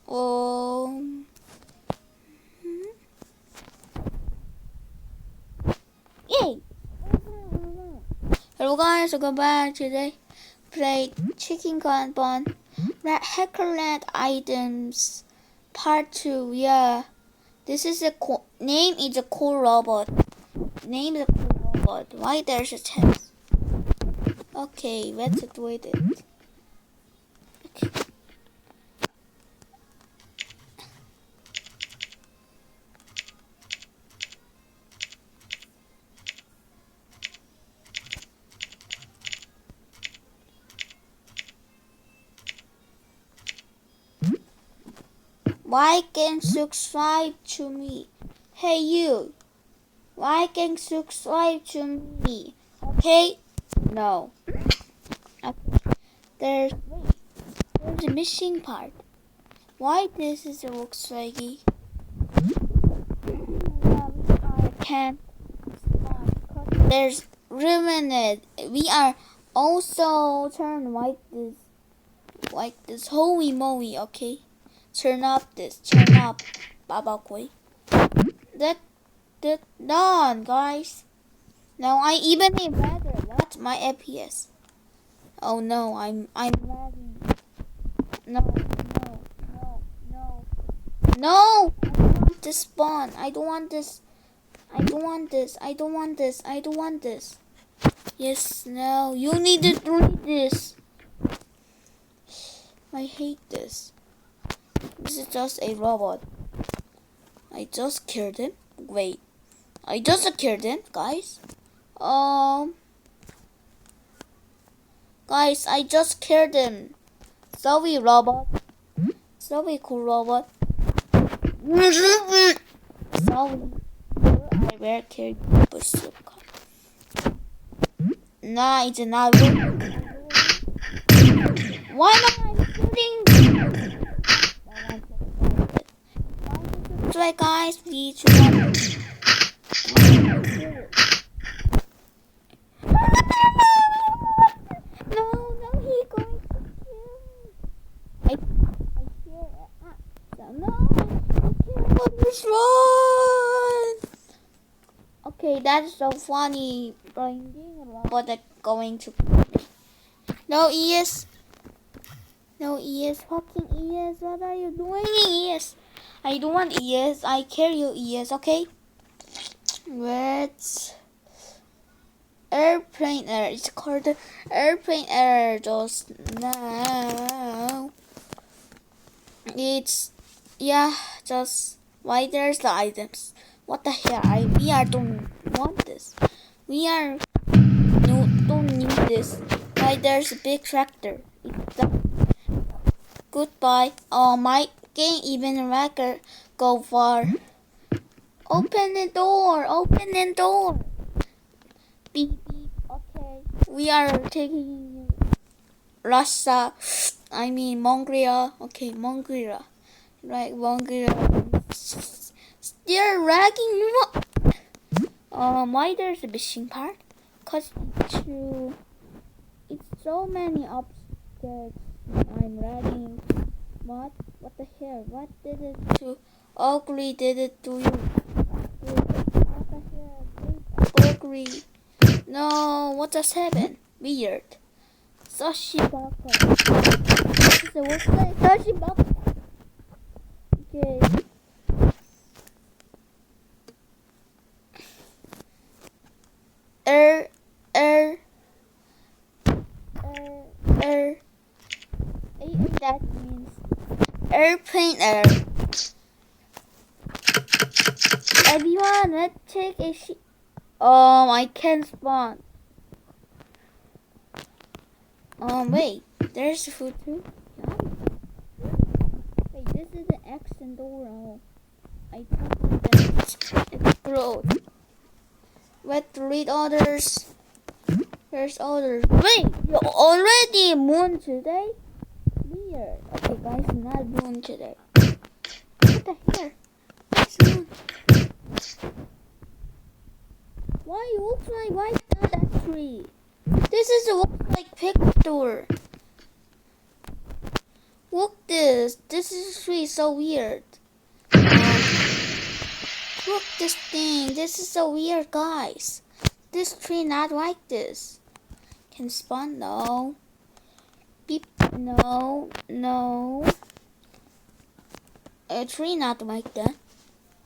Um. Yay! Hello guys, welcome back. Today play Chicken Gun Bun Hackerland Items Part 2. Yeah, this is a name is a cool robot. Name is a cool robot. Why there's a test? Okay, let's do it. Okay. Why can't subscribe to me? Hey you! Why can't subscribe to me? Okay? No. Okay. There's a missing part. Why this is looks laggy? I can't. There's ruined. We are also turn like this. Holy moly! Okay. Turn up this. Turn up. Baba Koi. That done, guys. Now I even need better. What's my FPS? Oh no, I'm lagging. No. No! I don't want this spawn. I don't want this. I don't want this. I don't want this. I don't want this. Yes, no. You need to read this. I hate this. This is just a robot. I just killed him. Wait. I just killed him, guys. Guys, I just killed him. Sorry, robot. Sorry, cool robot. Sorry. I will kill you. Nah, it's not real. Why am I shooting? Try, guys, please. No, he going to kill me. I hear it. No, let's run. Okay, that's so funny. But they're going to kill me. No, ES. No, ES. Fucking ES. What are you doing, ES? I don't want ES. I care you, ES. Okay. Let's. Airplane error. It's called airplane error just now. It's just why there's the items. What the hell? We don't want this. We are don't need this. Why there's a big tractor? Goodbye. Oh, my can't even record go far. Open the door. Open the door. Beep beep. Okay. We are taking Russia. I mean Mongolia. Okay, Mongolia. Right, Mongolia. They're lagging. Why there's a missing part? Cause it's so many objects. I'm lagging. What the hell? What did it to Ugly did it to you? What the hell? Ugly. No, what just happened? Weird. Sashi Baka. This is a website. Sashi Baka. Okay. That means airplane error. Everyone, let's take a sheet. I can't spawn. Wait, there's food too. Wait, this is the X and door. I thought it explode. Let's read others. There's others. Wait, you already moon today? Weird. Okay, guys, not moon today. What the hell? It's moon. Why it looks like right now that tree? This is looks like picture. Look this. This is really so weird. Look this thing. This is so weird, guys. This tree not like this. Can spawn? No. Beep. No. No. A tree not like that.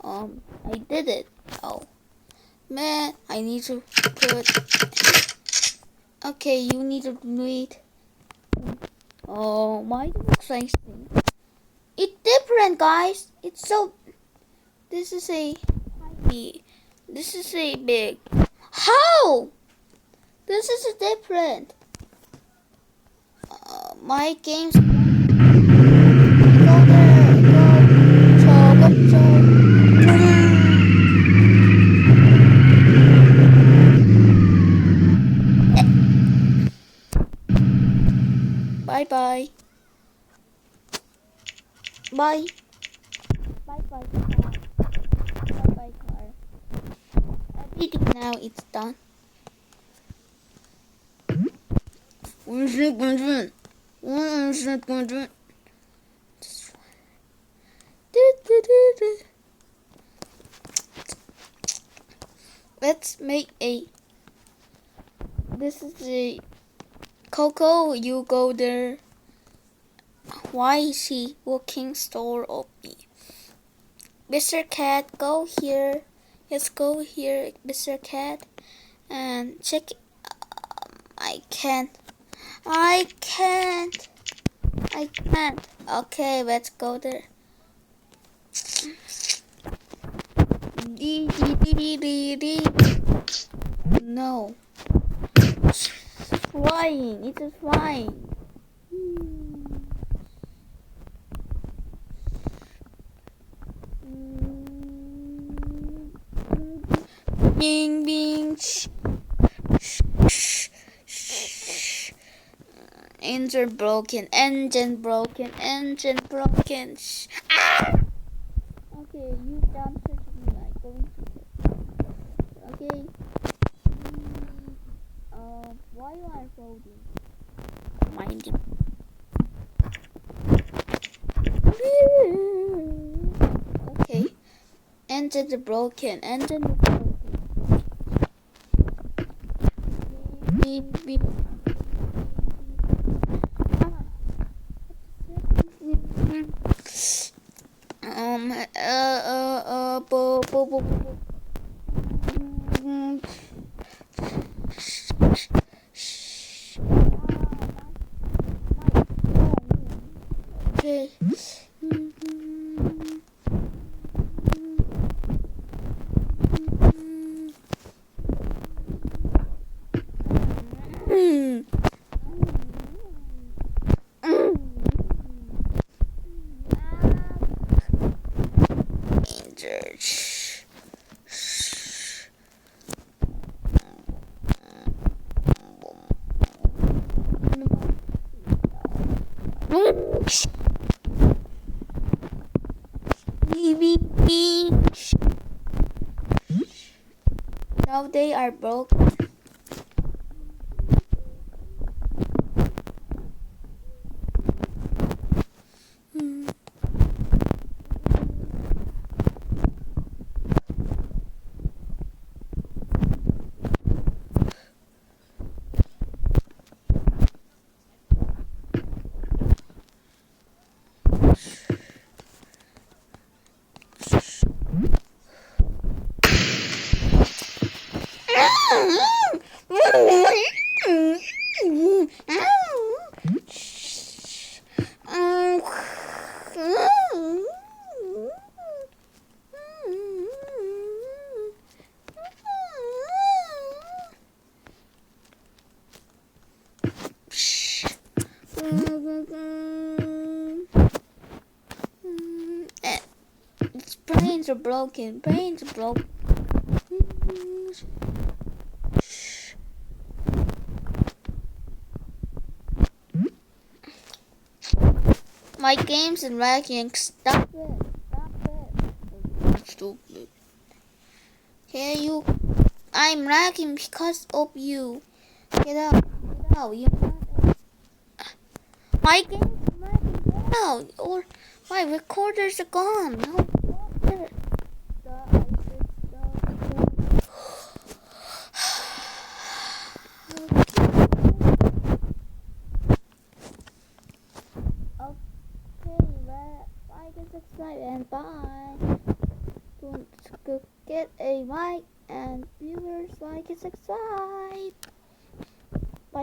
I did it. Oh. Man, I need to put... Okay, you need to read. Oh, why does it look like thing? It's different, guys. It's so... This is a tiny. This is a big. How? This is a different. My game's... Go there. Go. Bye-bye. Bye. Bye-bye, car. Bye-bye, car. Everything now, it's done. Let's make a... This is a... Coco, you go there. Why is he walking store of me? Mr. Cat, go here. Let's go here, Mr. Cat. And check... I can't. Okay, let's go there. No. It's flying. It is flying. Bing, bing. Engine broken. Ah! Okay, you jump to me like going to... Okay. Why you are floating? Mind you. Okay. Engine broken. Beep, beep. Okay. Now they are broken. Brains are broken. My game's in lagging. Stop it. Stupid. Okay, you. I'm lagging because of you. Get out. You're not. My game's lagging. No, or my recorders are gone. No wonder. Okay, well, like and subscribe and bye. Don't forget a like and viewers like and subscribe.